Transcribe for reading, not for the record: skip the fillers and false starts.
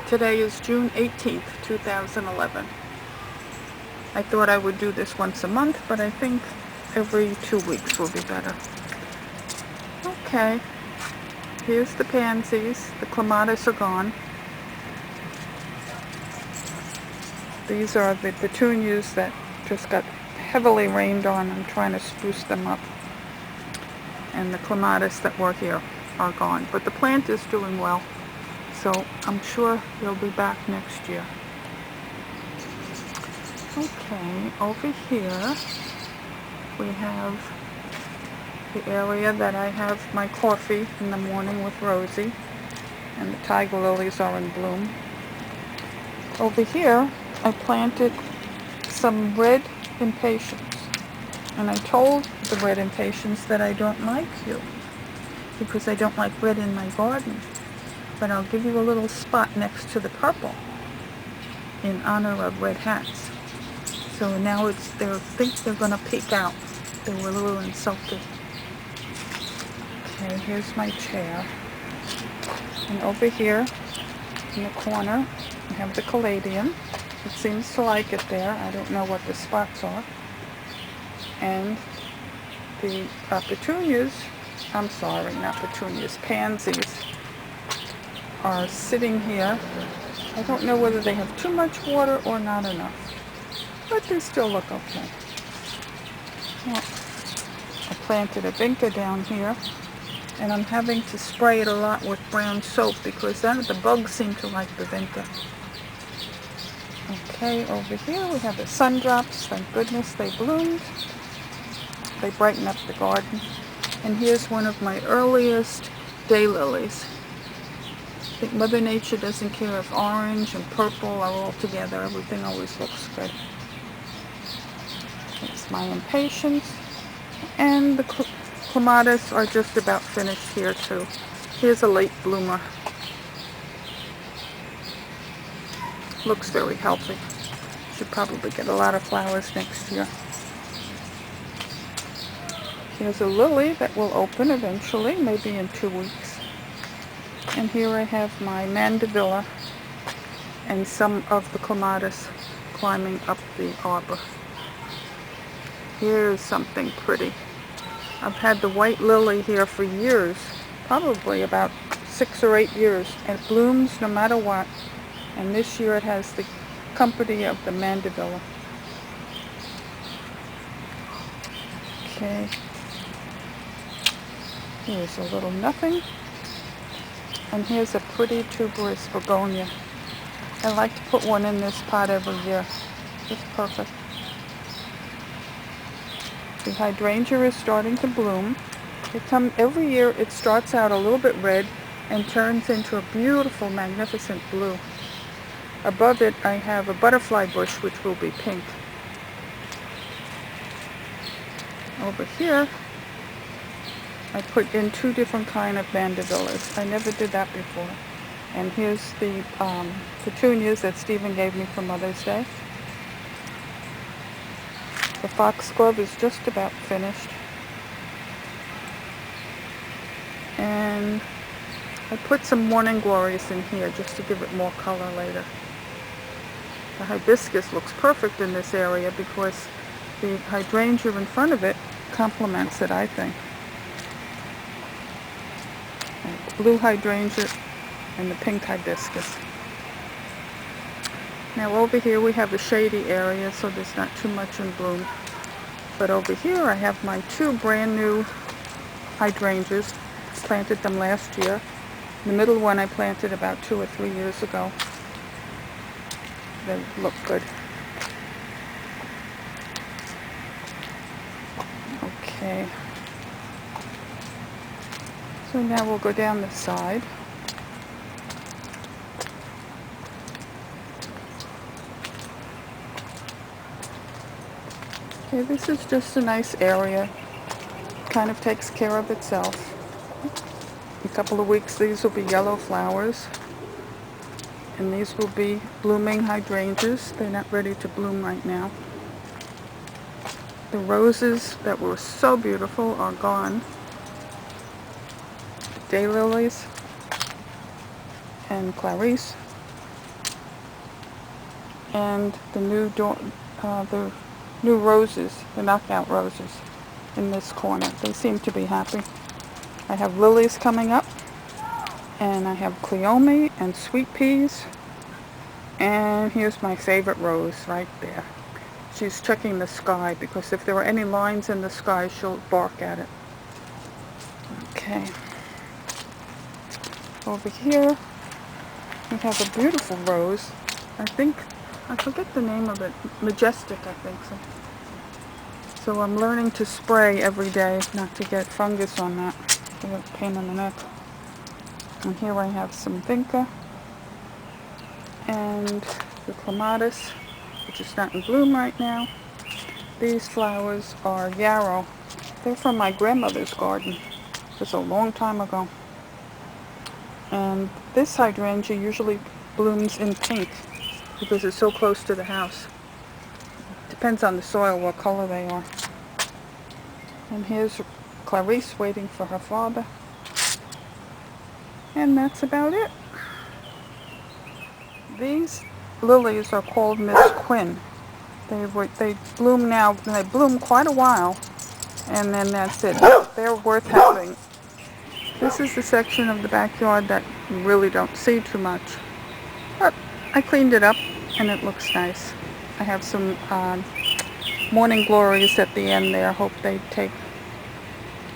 Today is June 18th, 2011. I thought I would do this once a month, but I think every 2 weeks will be better. Okay, here's the pansies. The clematis are gone. These are the petunias that just got heavily rained on. I'm trying to spruce them up. And the clematis that were here are gone. But the plant is doing well, so I'm sure they'll be back next year. Okay, over here we have the area that I have my coffee in the morning with Rosie, and the tiger lilies are in bloom. Over here I planted some red impatiens, and I told the red impatiens that I don't like you because I don't like red in my garden, but I'll give you a little spot next to the purple in honor of red hats. So now I think they're going to peek out. They were a little insulted. Okay, here's my chair. And over here in the corner, I have the caladium. It seems to like it there. I don't know what the spots are. And the petunias, I'm sorry, not petunias, pansies, are sitting here. I don't know whether they have too much water or not enough, but they still look okay. Well, I planted a vinca down here, and I'm having to spray it a lot with brown soap because the bugs seem to like the vinca. Okay, over here we have the sundrops. Thank goodness they bloomed. They brighten up the garden. And here's one of my earliest daylilies. I think Mother Nature doesn't care if orange and purple are all together. Everything always looks good. It's my impatiens. And the clematis are just about finished here too. Here's a late bloomer. Looks very healthy. Should probably get a lot of flowers next year. Here's a lily that will open eventually, maybe in 2 weeks. And here I have my mandevilla and some of the clematis climbing up the arbor. Here's something pretty. I've had the white lily here for years, probably about 6 or 8 years, and it blooms no matter what. And this year it has the company of the mandevilla. Okay. Here's a little nothing. And here's a pretty tuberous begonia. I like to put one in this pot every year. It's perfect. The hydrangea is starting to bloom. Every year it starts out a little bit red and turns into a beautiful, magnificent blue. Above it I have a butterfly bush which will be pink. Over here I put in 2 different kind of mandevillas. I never did that before. And here's the petunias that Stephen gave me for Mother's Day. The foxglove is just about finished. And I put some morning glories in here just to give it more color later. The hibiscus looks perfect in this area because the hydrangea in front of it complements it, I think. And blue hydrangea and the pink hibiscus. Now over here we have a shady area, so there's not too much in bloom. But over here I have my 2 brand new hydrangeas. Planted them last year. The middle one I planted about 2 or 3 years ago. They look good. Okay. So now we'll go down the side. Okay, this is just a nice area. Kind of takes care of itself. In a couple of weeks these will be yellow flowers. And these will be blooming hydrangeas. They're not ready to bloom right now. The roses that were so beautiful are gone. Daylilies and Clarice and the new roses, the knockout roses in this corner. They seem to be happy. I have lilies coming up, and I have cleome and sweet peas, and here's my favorite rose right there. She's checking the sky because if there are any lines in the sky, she'll bark at it. Okay. Over here, we have a beautiful rose. I forget the name of it. Majestic, I think so. So I'm learning to spray every day not to get fungus on that. It's a pain in the neck. And here I have some vinca and the clematis, which is not in bloom right now. These flowers are yarrow. They're from my grandmother's garden. Just a long time ago. And this hydrangea usually blooms in pink because it's so close to the house. Depends on the soil what color they are. And here's Clarice waiting for her father. And that's about it. These lilies are called Miss Quinn. They bloom now, and they bloom quite a while, and then that's it. They're worth having. This is the section of the backyard that you really don't see too much. But I cleaned it up, and it looks nice. I have some morning glories at the end there. Hope they take